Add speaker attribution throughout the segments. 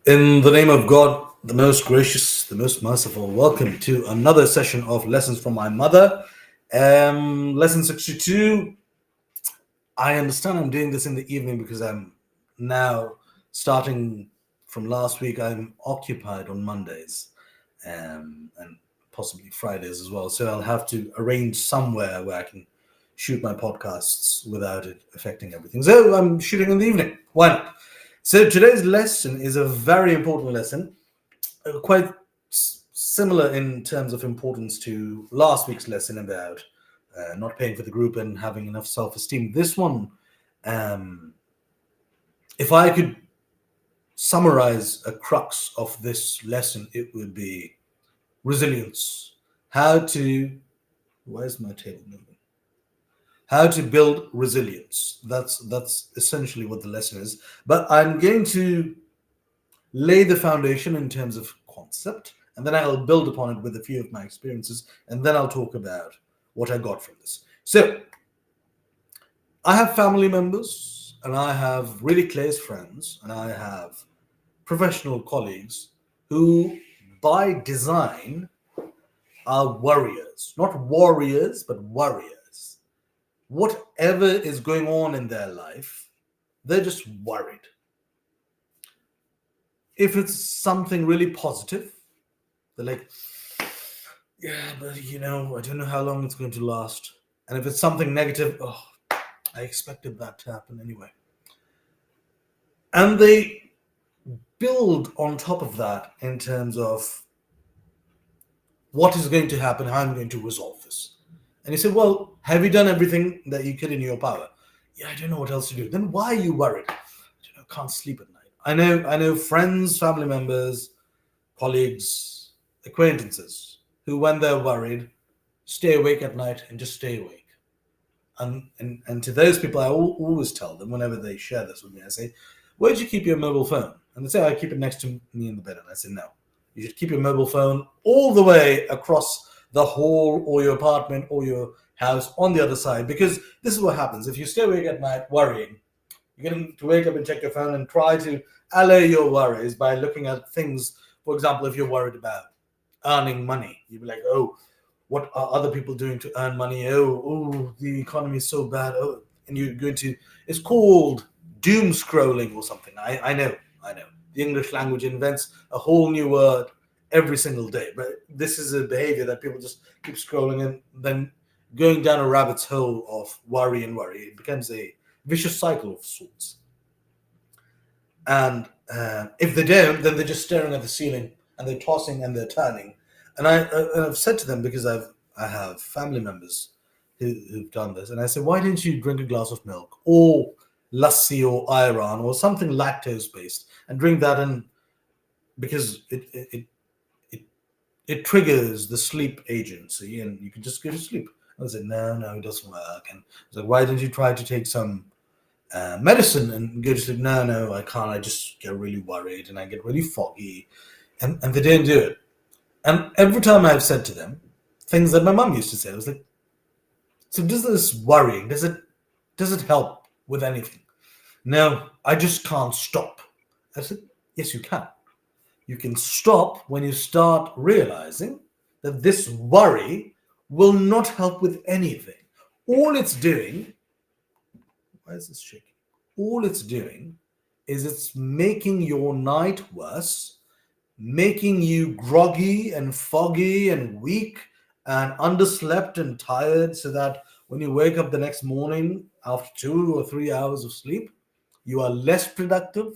Speaker 1: In the name of God, the most gracious, the most merciful, welcome to another session of Lessons from My Mother. Lesson 62. I understand I'm doing this in the evening because I'm now starting from last week. I'm occupied on Mondays and possibly Fridays as well. So I'll have to arrange somewhere where I can shoot my podcasts without it affecting everything. So I'm shooting in the evening. Why not? So today's lesson is a very important lesson, quite similar in terms of importance to last week's lesson about not paying for the group and having enough self-esteem. This one, um, if I could summarize a crux of this lesson, it would be resilience. How to, why is my table moving? How to build resilience. That's essentially what the lesson is. But I'm going to lay the foundation in terms of concept, and then I'll build upon it with a few of my experiences, and then I'll talk about what I got from this. So, I have family members, and I have really close friends, and I have professional colleagues who, by design, are worriers. Not warriors, but worriers. Whatever is going on in their life, they're just worried. If it's something really positive, they're like, yeah, but I don't know how long it's going to last. And if it's something negative, oh, I expected that to happen anyway. And they build on top of that in terms of what is going to happen, how I'm going to resolve this. And you say, well, have you done everything that you could in your power? Yeah, I don't know what else to do. Then why are you worried? Can't sleep at night. I know friends, family members, colleagues, acquaintances who, when they're worried, stay awake at night and just stay awake. And to those people, I always tell them whenever they share this with me, I say, where do you keep your mobile phone? And they say, I keep it next to me in the bed. And I say, no, you should keep your mobile phone all the way across the hall or your apartment or your house on the other side, because this is what happens. If you stay awake at night worrying, you're going to wake up and check your phone and try to allay your worries by looking at things. For example, if you're worried about earning money, you'd be like, oh, what are other people doing to earn money? Oh, the economy is so bad. Oh, and you're going to, it's called doom scrolling or something. I know. The English language invents a whole new word every single day. But this is a behavior that people just keep scrolling and then going down a rabbit's hole of worry and worry. It becomes a vicious cycle of sorts. And if they don't, then they're just staring at the ceiling and they're tossing and they're turning. And I've said to them, because I have family members who've done this, and I said, why didn't you drink a glass of milk or lassi or ayran or something lactose based and drink that? And because it triggers the sleep agency and you can just go to sleep. I said, no, it doesn't work. And I was like, why didn't you try to take some medicine and go to sleep? No, I can't. I just get really worried and I get really foggy. And they didn't do it. And every time I've said to them things that my mum used to say, I was like, so does this worrying, does it help with anything? No, I just can't stop. I said, yes, you can. You can stop when you start realizing that this worry will not help with anything. All it's doing, why is this shaking? All it's doing is it's making your night worse, making you groggy and foggy and weak and underslept and tired, so that when you wake up the next morning after 2 or 3 hours of sleep, you are less productive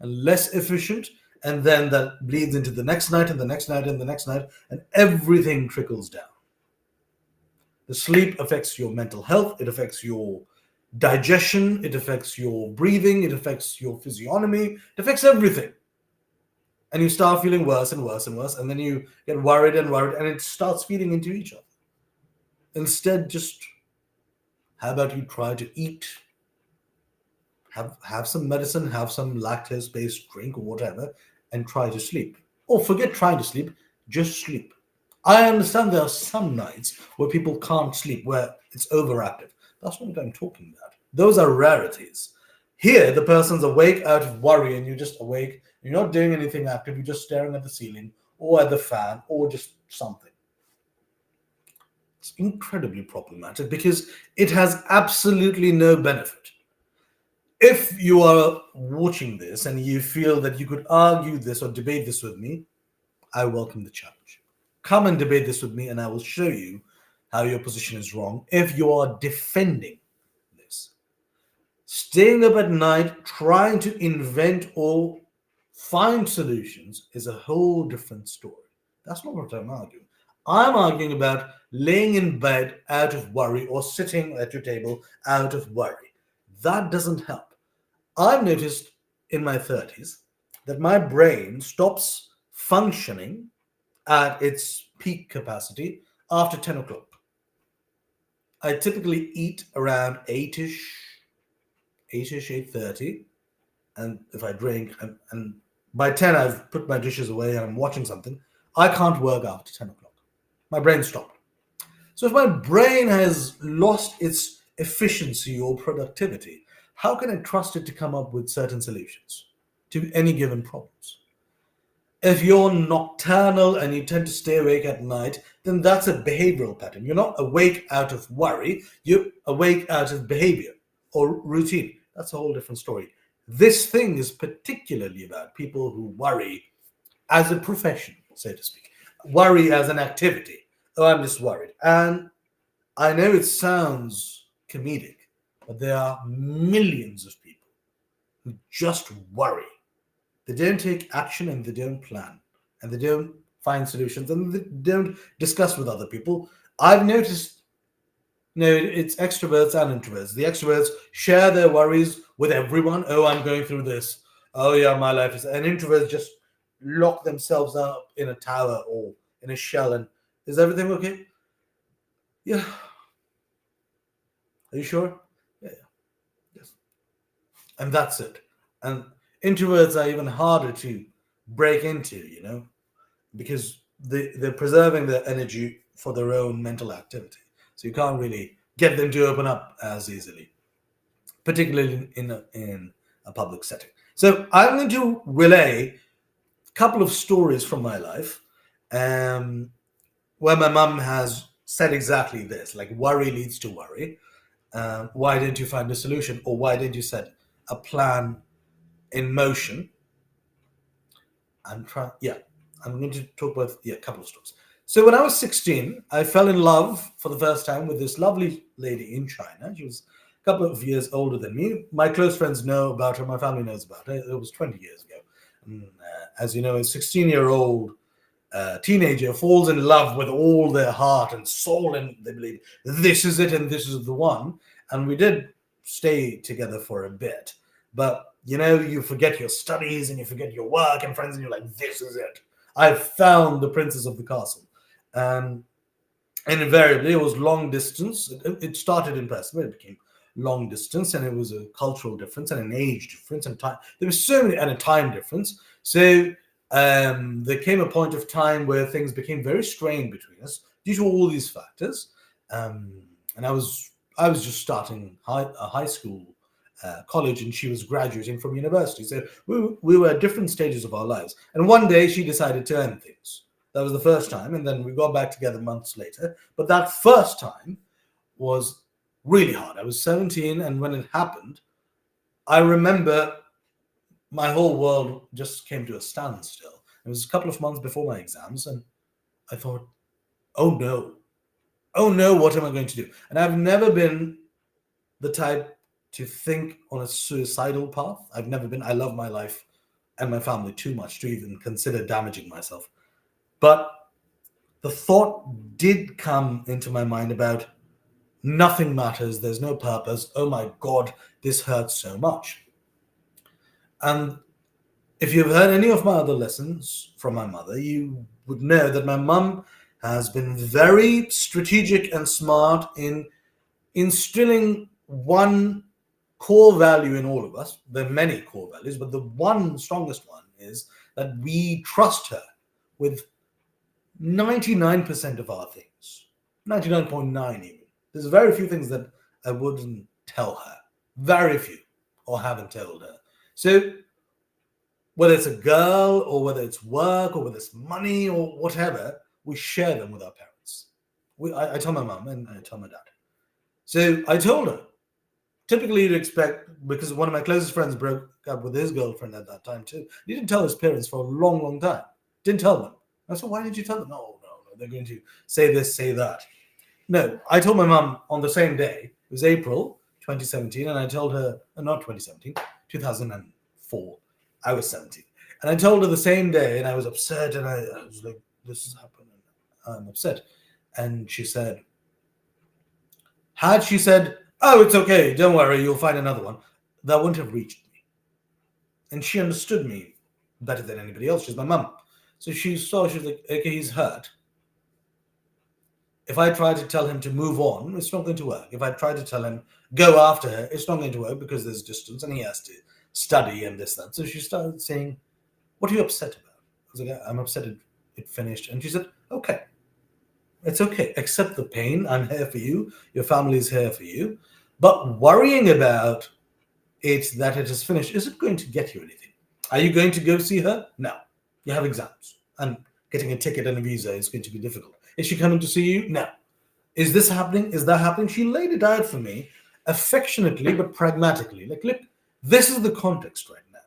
Speaker 1: and less efficient. And then that bleeds into the next night and the next night and the next night, and everything trickles down. The sleep affects your mental health, it affects your digestion, it affects your breathing, it affects your physiognomy, it affects everything. And you start feeling worse and worse and worse, and then you get worried, and it starts feeding into each other. Instead, just how about you try to eat, have some medicine, have some lactose-based drink or whatever, and try to sleep. Or forget trying to sleep, just sleep. I understand there are some nights where people can't sleep, where it's overactive. That's not what I'm talking about. Those are rarities. Here, the person's awake out of worry, and you're just awake. You're not doing anything active. You're just staring at the ceiling or at the fan or just something. It's incredibly problematic because it has absolutely no benefit. If you are watching this and you feel that you could argue this or debate this with me, I welcome the challenge. Come and debate this with me, and I will show you how your position is wrong if you are defending this. Staying up at night trying to invent or find solutions is a whole different story. That's not what I'm arguing. I'm arguing about laying in bed out of worry or sitting at your table out of worry. That doesn't help. I've noticed in my 30s that my brain stops functioning at its peak capacity after 10 o'clock. I typically eat around 8ish, 8:30, and if I drink, and by 10 I've put my dishes away and I'm watching something, I can't work after 10 o'clock. My brain stopped. So if my brain has lost its efficiency or productivity, how can I trust it to come up with certain solutions to any given problems? If you're nocturnal and you tend to stay awake at night, then that's a behavioral pattern. You're not awake out of worry, you're awake out of behavior or routine. That's a whole different story. This thing is particularly about people who worry as a profession, so to speak, worry as an activity. Oh, I'm just worried. And I know it sounds comedic, but there are millions of people who just worry. They don't take action and they don't plan and they don't find solutions and they don't discuss with other people. I've noticed, it's extroverts and introverts. The extroverts share their worries with everyone. Oh, I'm going through this. Oh, yeah, my life is. And introverts just lock themselves up in a tower or in a shell. And is everything okay? Yeah. Are you sure? Yeah, yeah. Yes. And that's it. And introverts are even harder to break into, because they're preserving their energy for their own mental activity. So you can't really get them to open up as easily, particularly in a public setting. So I'm going to relay a couple of stories from my life where my mum has said exactly this, like worry leads to worry. Why didn't you find a solution, or why didn't you set a plan in motion? I'm going to talk about a couple of stories. So when I was 16, I fell in love for the first time with this lovely lady in China. She was a couple of years older than me. My close friends know about her. My family knows about her. It was 20 years ago. As you know, a 16-year-old teenager falls in love with all their heart and soul, and they believe this is it and this is the one. And we did stay together for a bit, but you forget your studies and you forget your work and friends, and you're like, this is it. I've found the princess of the castle. And invariably, it was long distance. It started in person, but it became long distance, and it was a cultural difference and an age difference and time. There was so many, and a time difference. So there came a point of time where things became very strained between us due to all these factors. And I was just starting high school, college, and she was graduating from university. So we were at different stages of our lives. And one day she decided to end things. That was the first time, and then we got back together months later. But that first time was really hard. I was 17, and when it happened, I remember my whole world just came to a standstill. It was a couple of months before my exams, and I thought, oh no, what am I going to do? And I've never been the type to think on a suicidal path. I've never been. I love my life and my family too much to even consider damaging myself. But the thought did come into my mind about nothing matters, there's no purpose. Oh my God, this hurts so much. And if you've heard any of my other lessons from my mother, you would know that my mum has been very strategic and smart in instilling one core value in all of us. There are many core values, but the one strongest one is that we trust her with 99% of our things, 99.9 even. There's very few things that I wouldn't tell her, very few, or haven't told her. So whether it's a girl or whether it's work or whether it's money or whatever, we share them with our parents. I tell my mom and I tell my dad. So I told her. Typically, you'd expect, because one of my closest friends broke up with his girlfriend at that time too. He didn't tell his parents for a long, long time. Didn't tell them. I said, why did you tell them? No, no, no. They're going to say this, say that. No, I told my mom on the same day. It was April 2017, and I told her, not 2017, 2004. I was 17. And I told her the same day, and I was upset, and I was like, this has happened, and I'm upset. And she said, had she said, oh, it's okay, don't worry, you'll find another one, that wouldn't have reached me. And she understood me better than anybody else. She's my mum. So she saw, she was like, okay, he's hurt. If I try to tell him to move on, it's not going to work. If I try to tell him, go after her, it's not going to work because there's distance and he has to study and this, that. So she started saying, what are you upset about? I was like, I'm upset it finished. And she said, okay, it's okay. Accept the pain. I'm here for you. Your family is here for you. But worrying about it, that it is finished, isn't going to get you anything. Are you going to go see her? No. You have exams. And getting a ticket and a visa is going to be difficult. Is she coming to see you? No. Is this happening? Is that happening? She laid it out for me affectionately but pragmatically. Like, look, this is the context right now.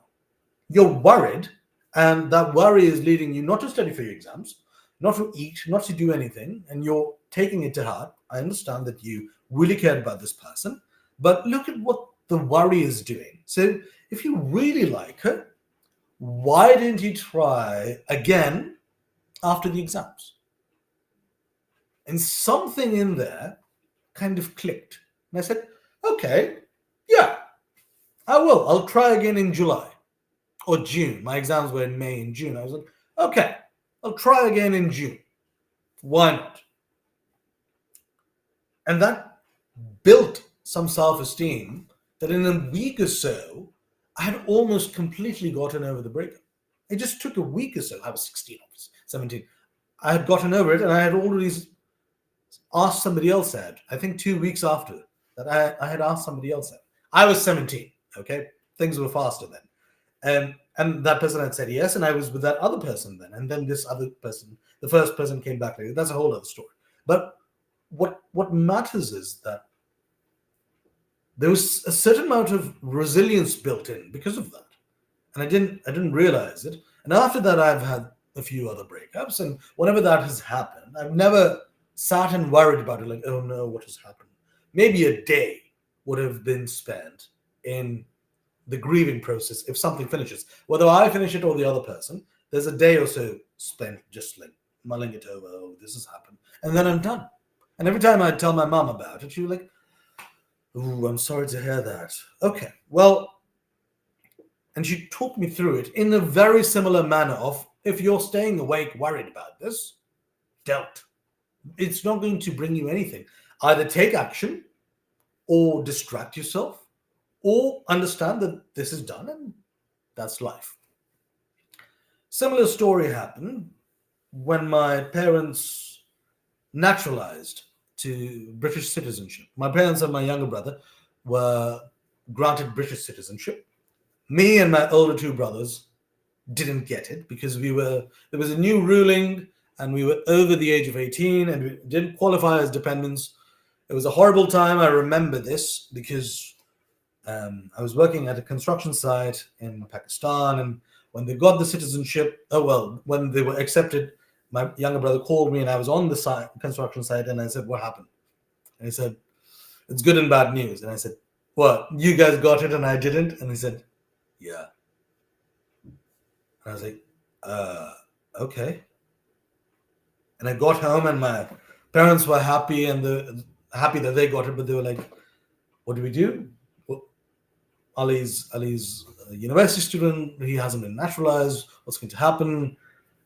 Speaker 1: You're worried, and that worry is leading you not to study for your exams, not to eat, not to do anything, and you're taking it to heart. I understand that you really cared about this person, but look at what the worry is doing. So if you really like her, why didn't you try again after the exams? And something in there kind of clicked. And I said, okay, yeah, I will. I'll try again in July or June. My exams were in May and June. I was like, okay, I'll try again in June. Why not? And that built some self-esteem that in a week or so, I had almost completely gotten over the breakup. It just took a week or so. I was 16, I was 17. I had gotten over it, and I had already asked somebody else out. I think 2 weeks after that, I had asked somebody else out. I was 17, okay? Things were faster then. And that person had said yes, and I was with that other person then. And then this other person, the first person came back later. That's a whole other story. But what matters is that there was a certain amount of resilience built in because of that. And I didn't realize it. And after that, I've had a few other breakups. And whenever that has happened, I've never sat and worried about it, like, oh no, what has happened? Maybe a day would have been spent in the grieving process if something finishes. Whether I finish it or the other person, there's a day or so spent just like mulling it over, oh, this has happened. And then I'm done. And every time I tell my mom about it, she was like, ooh, I'm sorry to hear that. Okay, well, and she talked me through it in a very similar manner of, if you're staying awake worried about this, don't. It's not going to bring you anything. Either take action or distract yourself or understand that this is done and that's life. Similar story happened when my parents naturalized to British citizenship. My parents and my younger brother were granted British citizenship. Me and my older two brothers didn't get it because there was a new ruling and we were over the age of 18 and we didn't qualify as dependents. It was a horrible time. I remember this because I was working at a construction site in Pakistan, and when they got the citizenship, when they were accepted, my younger brother called me and I was on the construction site, and I said, what happened? And he said, it's good and bad news. And I said, what, you guys got it and I didn't? And he said, yeah. And I was like, okay. And I got home and my parents were happy and happy that they got it, but they were like, what do we do? Well, Ali's a university student. He hasn't been naturalized. What's going to happen?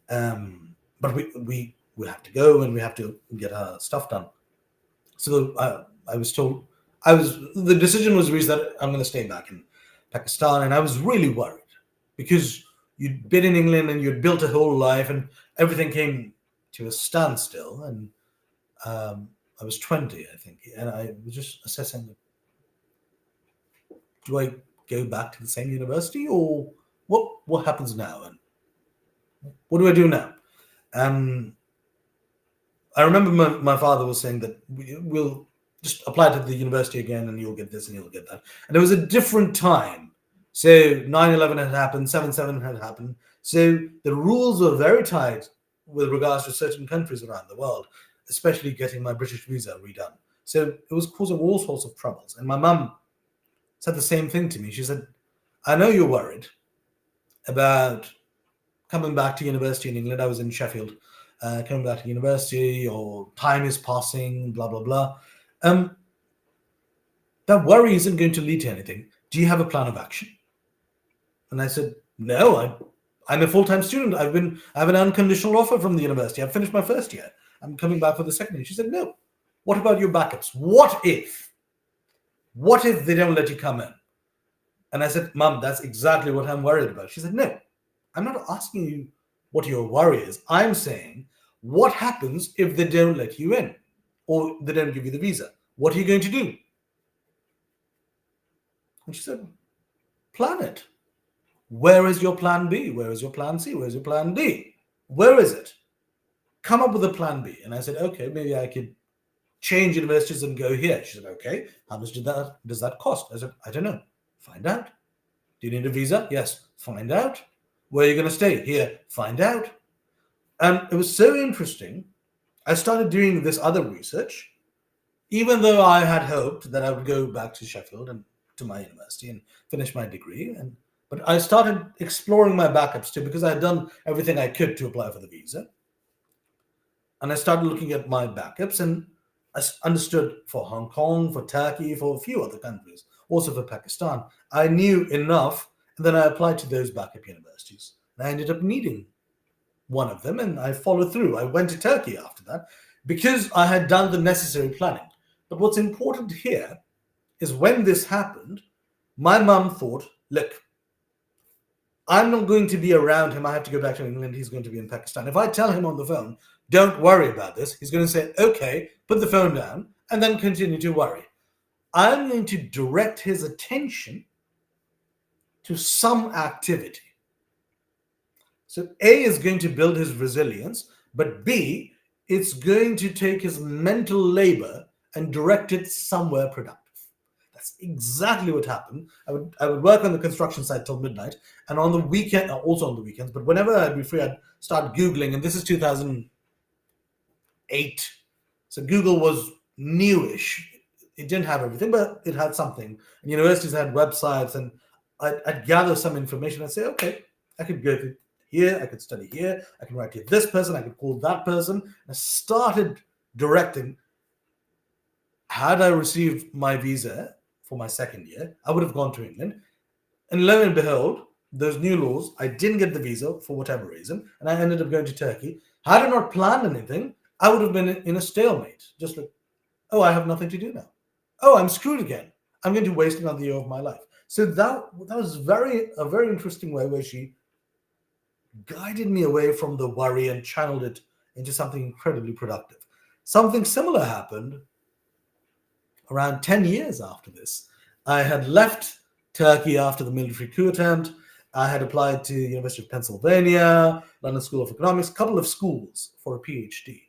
Speaker 1: But we have to go and we have to get our stuff done. So I was told, the decision was reached that I'm going to stay back in Pakistan. And I was really worried because you'd been in England and you'd built a whole life and everything came to a standstill. And I was 20, I think. And I was just assessing, do I go back to the same university, or what happens now, and what do I do now? And I remember my father was saying that we'll just apply to the university again and you'll get this and you'll get that. And it was a different time. So 9/11 had happened, 7/7 had happened. So the rules were very tight with regards to certain countries around the world, especially getting my British visa redone. So it was causing all sorts of troubles. And my mum said the same thing to me. She said, I know you're worried about coming back to university in England. I was in Sheffield, coming back to university, or time is passing, blah, blah, blah. That worry isn't going to lead to anything. Do you have a plan of action? And I said, no, I'm a full-time student. I have an unconditional offer from the university. I've finished my first year. I'm coming back for the second year. She said, no. What about your backups? What if they don't let you come in? And I said, Mom, that's exactly what I'm worried about. She said, no, I'm not asking you what your worry is. I'm saying, what happens if they don't let you in or they don't give you the visa? What are you going to do? And she said, plan it. Where is your plan B? Where is your plan C? Where's your plan D? Where is it? Come up with a plan B. And I said, okay, maybe I could change universities and go here. She said, okay, how much does that cost? I said, I don't know. Find out. Do you need a visa? Yes. Find out. Where are you going to stay? Here. Find out. And it was so interesting. I started doing this other research, even though I had hoped that I would go back to Sheffield and to my university and finish my degree. But I started exploring my backups too, because I had done everything I could to apply for the visa. And I started looking at my backups, and I understood for Hong Kong, for Turkey, for a few other countries, also for Pakistan. I knew enough, and then I applied to those backup universities. And I ended up needing one of them, and I followed through. I went to Turkey after that because I had done the necessary planning. But what's important here is when this happened, my mum thought, look, I'm not going to be around him. I have to go back to England. He's going to be in Pakistan. If I tell him on the phone, don't worry about this, he's going to say, okay, put the phone down, and then continue to worry. I'm going to direct his attention to some activity. So A is going to build his resilience, but B, it's going to take his mental labor and direct it somewhere productive. That's exactly what happened. I would work on the construction site till midnight, and on the weekend, also on the weekends, but whenever I'd be free, I'd start Googling, and this is 2008. So Google was newish. It didn't have everything, but it had something. And universities had websites, and I'd gather some information and say, okay, I could go to here, I could study here, I can write to this person, I could call that person. And I started directing. Had I received my visa for my second year, I would have gone to England. And lo and behold, those new laws, I didn't get the visa for whatever reason, and I ended up going to Turkey. Had I not planned anything, I would have been in a stalemate. Just like, oh, I have nothing to do now. Oh, I'm screwed again. I'm going to waste another year of my life. So that was a very interesting way where she guided me away from the worry and channeled it into something incredibly productive. Something similar happened around 10 years after this. I had left Turkey after the military coup attempt. I had applied to the University of Pennsylvania, London School of Economics, a couple of schools for a PhD.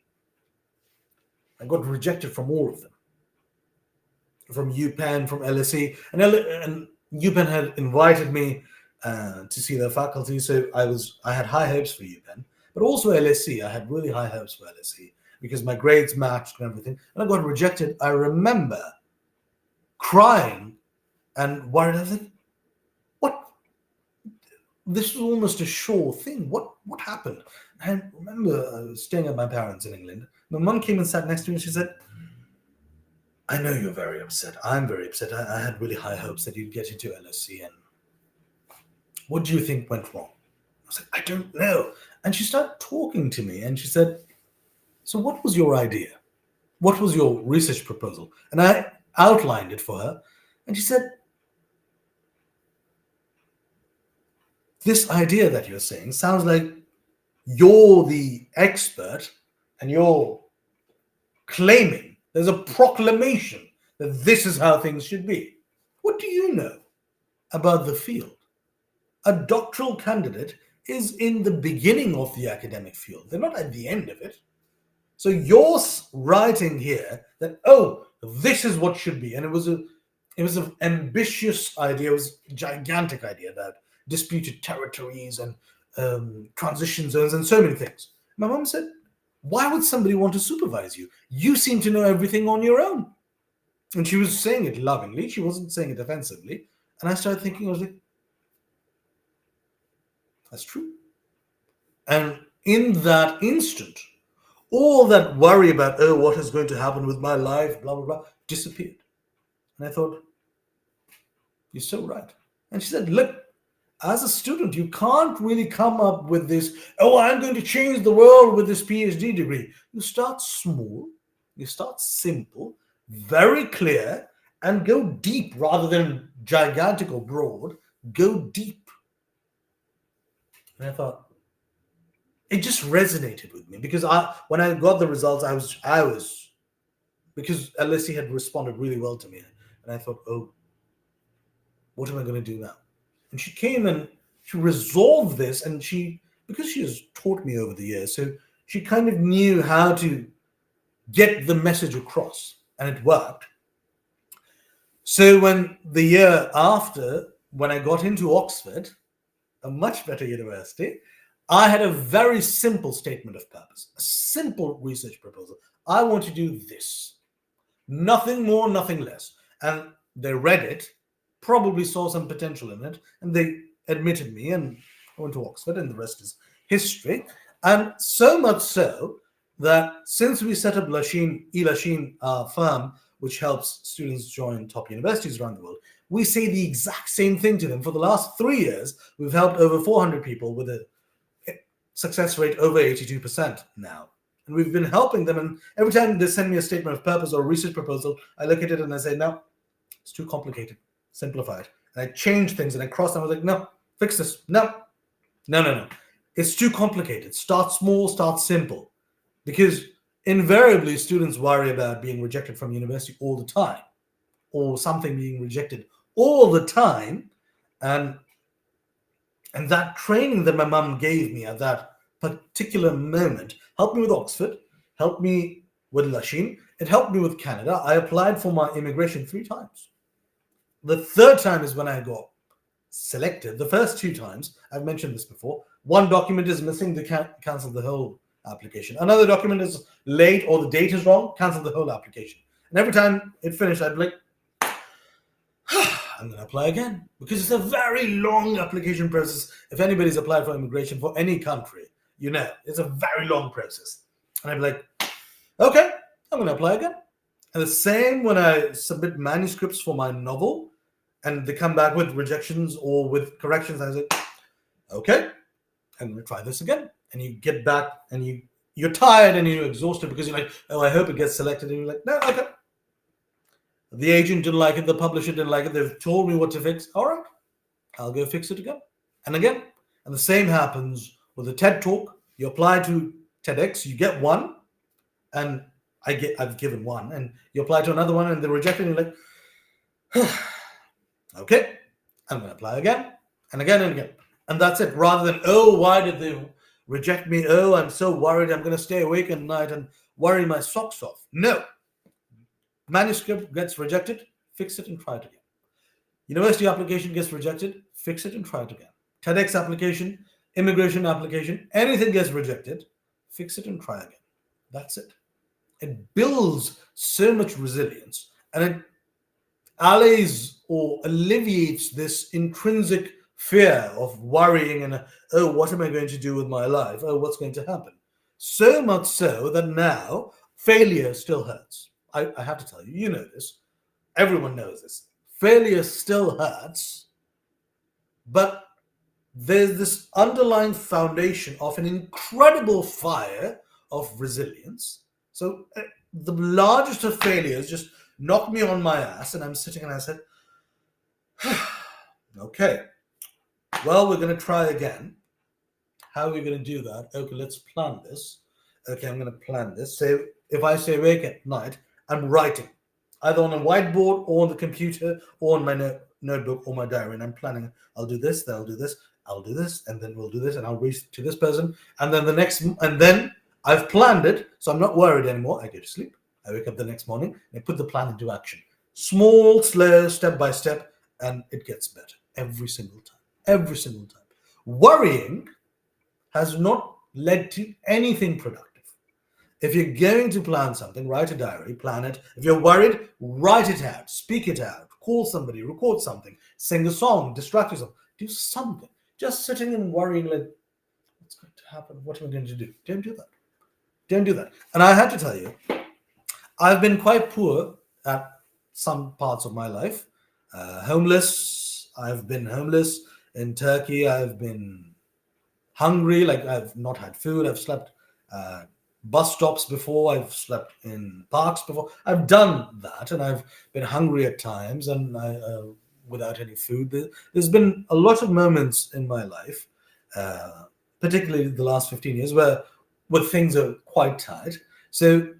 Speaker 1: I got rejected from all of them. From UPenn, from LSE, and UPenn had invited me to see their faculty, so I had high hopes for UPenn, but also LSE. I had really high hopes for LSE because my grades matched and everything, and I got rejected. I remember crying and worried. I was like, "What? This was almost a sure thing. What happened?" I remember staying at my parents in England. My mum came and sat next to me, and she said, I know you're very upset. I'm very upset. I had really high hopes that you'd get into LSE. And what do you think went wrong? I was like, I don't know. And she started talking to me, and she said, so what was your idea? What was your research proposal? And I outlined it for her. And she said, this idea that you're saying sounds like you're the expert and you're claiming there's a proclamation that this is how things should be. What do you know? about the field. A doctoral candidate is in the beginning of the academic field, they're not at the end of it. So you're writing here that, oh, this is what should be. And it was an ambitious idea, it was a gigantic idea about disputed territories and transition zones and so many things. My mom said, why would somebody want to supervise you? You seem to know everything on your own. And she was saying it lovingly, she wasn't saying it offensively. And I started thinking, I was like, that's true. And in that instant, all that worry about, oh, what is going to happen with my life, blah, blah, blah, disappeared. And I thought, you're so right. And she said, look, as a student, you can't really come up with this, oh, I'm going to change the world with this PhD degree. You start small, you start simple, very clear, and go deep rather than gigantic or broad. Go deep. And I thought, it just resonated with me because when I got the results, I was because LSE had responded really well to me, and I thought, oh, what am I going to do now? And she came and she resolved this, and because she has taught me over the years, so she kind of knew how to get the message across, and it worked. So when the year after, when I got into Oxford, a much better university, I had a very simple statement of purpose, a simple research proposal. I want to do this. Nothing more, nothing less. And they read it, probably saw some potential in it, and they admitted me, and I went to Oxford, and the rest is history. And so much so that since we set up Lasheen, our firm, which helps students join top universities around the world, we say the exact same thing to them. For the last 3 years, we've helped over 400 people with a success rate over 82% now. And we've been helping them. And every time they send me a statement of purpose or a research proposal, I look at it and I say, no, it's too complicated. Simplify it. And I change things and I cross them. I was like, no, fix this. No. It's too complicated. Start small, start simple. Because invariably, students worry about being rejected from university all the time, or something being rejected all the time. And that training that my mum gave me at that particular moment helped me with Oxford, helped me with Lasheen, it helped me with Canada. I applied for my immigration 3 times. The 3rd time is when I got selected. The first 2 times, I've mentioned this before, one document is missing, they cancel the whole application. Another document is late or the date is wrong, cancel the whole application. And every time it finished, I'd be like, I'm going to apply again, because it's a very long application process. If anybody's applied for immigration for any country, you know, it's a very long process. And I'd be like, okay, I'm going to apply again. And the same when I submit manuscripts for my novel and they come back with rejections or with corrections, I was like, okay, I'm going to try this again. And you get back and you're tired and you're exhausted because you're like, oh, I hope it gets selected. And you're like, no, okay. The agent didn't like it, the publisher didn't like it, they've told me what to fix. All right, I'll go fix it again and again. And the same happens with a TED Talk. You apply to TEDx, you get one, and I've given one, and you apply to another one and they reject it, and you're like, okay, I'm going to apply again and again and again. And that's it. Rather than, oh, why did they reject me? Oh, I'm so worried, I'm going to stay awake at night and worry my socks off. No. Manuscript gets rejected, fix it and try it again. University application gets rejected, fix it and try it again. TEDx application, immigration application, anything gets rejected, fix it and try again. That's it. It builds so much resilience, and it allays or alleviates this intrinsic fear of worrying and, oh, what am I going to do with my life? Oh, what's going to happen? So much so that now failure still hurts. I have to tell you, you know this. Everyone knows this. Failure still hurts, but there's this underlying foundation of an incredible fire of resilience. So the largest of failures just knocked me on my ass, and I'm sitting and I said, okay, well, we're going to try again. How are we going to do that? Okay, let's plan this. Okay, I'm going to plan this. So if I stay awake at night, I'm writing. either on a whiteboard or on the computer or on my notebook or my diary. And I'm planning, I'll do this, then I'll do this, I'll do this, and then we'll do this, and I'll reach to this person. And then the next, and then I've planned it. So I'm not worried anymore. I go to sleep. I wake up the next morning and I put the plan into action. Small, slow, step by step, and it gets better every single time. Every single time. Worrying has not led to anything productive. If you're going to plan something, write a diary, plan it. If you're worried, write it out, speak it out, call somebody, record something, sing a song, distract yourself, do something. Just sitting and worrying, like, what's going to happen? What am I going to do? Don't do that. Don't do that. And I had to tell you, I've been quite poor at some parts of my life. Homeless. I've been homeless in Turkey. I've been hungry. Like, I've not had food. I've slept bus stops before. I've slept in parks before. I've done that, and I've been hungry at times, and without any food. There's been a lot of moments in my life, particularly the last 15 years, where things are quite tight. So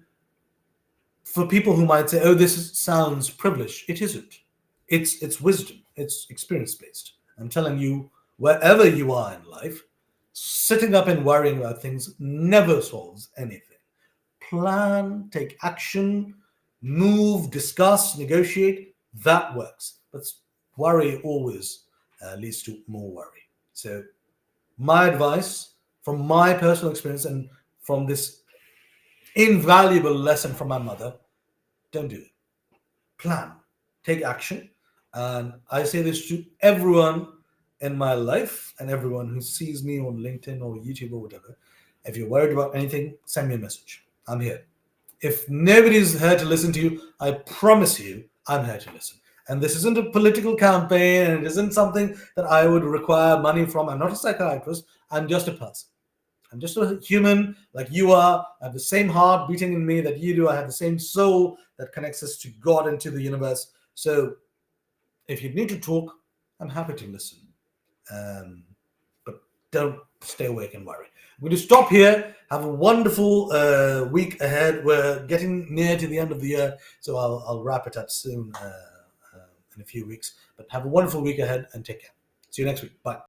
Speaker 1: for people who might say, "Oh, sounds privileged," it isn't. It's wisdom. It's experience based. I'm telling you, wherever you are in life, sitting up and worrying about things never solves anything. Plan, take action, move, discuss, negotiate. That works. But worry always leads to more worry. So my advice from my personal experience and from this invaluable lesson from my mother: don't do it. Plan, take action. And I say this to everyone in my life and everyone who sees me on LinkedIn or YouTube or whatever. If you're worried about anything, send me a message. I'm here. If nobody's here to listen to you, I promise you, I'm here to listen. And this isn't a political campaign, and it isn't something that I would require money from. I'm not a psychiatrist. I'm just a person. I'm just a human like you are. I have the same heart beating in me that you do. I have the same soul that connects us to God and to the universe. So if you need to talk, I'm happy to listen. But don't stay awake and worry. I'm going to stop here. Have a wonderful week ahead. We're getting near to the end of the year, so I'll wrap it up soon in a few weeks. But have a wonderful week ahead and take care. See you next week. Bye.